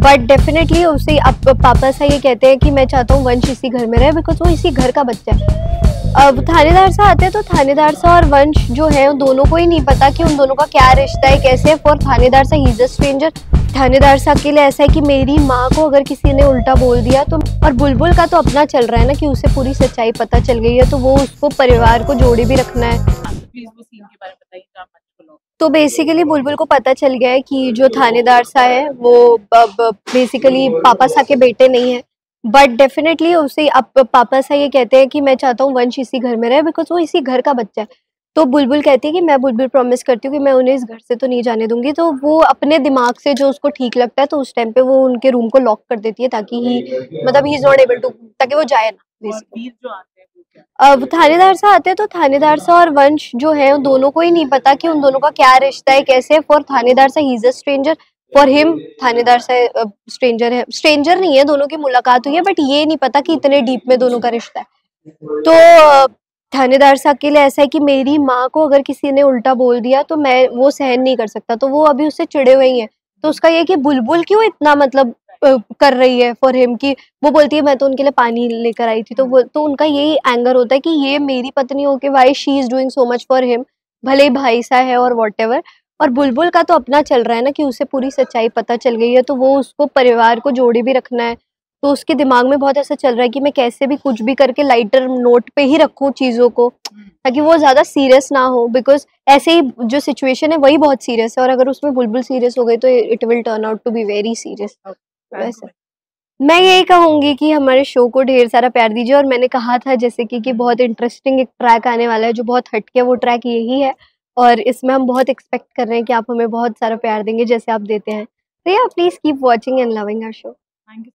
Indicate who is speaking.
Speaker 1: But definitely उसे अब पापा सा ये कहते हैं कि मैं चाहता हूँ वंश इसी घर में रहे, बिकॉज वो इसी घर का बच्चा है। अब थानेदार सा आते हैं तो थानेदार सा और वंश जो है उन दोनों को ही नहीं पता कि उन दोनों का क्या रिश्ता है, कैसे है। फॉर थानेदार सा ही इज अ स्ट्रेंजर। थानेदार सा के लिए ऐसा है कि मेरी माँ को अगर किसी ने उल्टा बोल दिया तो, और बुलबुल का तो अपना चल रहा है ना कि उसे पूरी सच्चाई पता चल गई है, तो वो उसको परिवार को जोड़े भी रखना है।
Speaker 2: प्लीज वो सीन के बारे में बताइए जहाँ मंच को लोग।
Speaker 1: तो बेसिकली बुलबुल को पता चल गया है कि जो थानेदार सा है वो बेसिकली पापा सा के बेटे नहीं है। बट डेफिनेटली उसे अब पापा सा ये कहते हैं कि मैं चाहता हूँ वंश इसी घर में रहे, बिकॉज वो इसी घर का बच्चा है। तो बुलबुल कहती है कि मैं बुलबुल प्रॉमिस करती हूँ कि मैं उन्हें इस घर से तो नहीं जाने दूंगी। तो वो अपने दिमाग से जो उसको ठीक लगता है तो उस टाइम पे वो उनके रूम को लॉक कर देती है, ताकि ही मतलब ही इज नॉट एबल टू, ताकि वो जाए ना
Speaker 2: और
Speaker 1: basically।
Speaker 2: वीर जो आते हैं वो क्या।
Speaker 1: अब थानेदार सा आते हैं तो थानेदार सा और वंश जो है उन दोनों को ही नहीं पता कि उन दोनों का क्या रिश्ता है, कैसे है। फॉर थानेदार सा he is a stranger. For him थानेदार सा स्ट्रेंजर है, स्ट्रेंजर नहीं है, दोनों की मुलाकात हुई है, बट ये नहीं पता कि इतने डीप में दोनों का रिश्ता है। तो थानेदार सा के लिए ऐसा है कि मेरी माँ को अगर किसी ने उल्टा बोल दिया तो मैं वो सहन नहीं कर सकता, तो वो अभी उससे चिड़े हुए ही है। तो उसका ये कि बुलबुल क्यों इतना मतलब कर रही है फॉर हिम, की वो बोलती है मैं तो उनके लिए पानी लेकर आई थी, तो वो तो उनका यही एंगर होता है कि ये मेरी पत्नी हो के why she is doing so much for him, भले ही भाई सा है और वॉट। और बुलबुल का तो अपना चल रहा है ना कि उसे पूरी सच्चाई पता चल गई है, तो वो उसको परिवार को जोड़े भी रखना है। तो उसके दिमाग में बहुत ऐसा चल रहा है कि मैं कैसे भी कुछ भी करके लाइटर नोट पे ही रखूं चीजों को, ताकि वो ज्यादा सीरियस ना हो, बिकॉज ऐसे ही जो सिचुएशन है वही बहुत सीरियस है, और अगर उसमें बुलबुल सीरियस हो गई तो it will turn out to be very serious. वैसे मैं यही कहूंगी कि हमारे शो को ढेर सारा प्यार दीजिए, और मैंने कहा था जैसे कि बहुत इंटरेस्टिंग एक ट्रैक आने वाला है जो बहुत हटके, वो ट्रैक यही है, और इसमें हम बहुत एक्सपेक्ट कर रहे हैं कि आप हमें बहुत सारा प्यार देंगे जैसे आप देते हैं। तो या please keep watching and loving our show.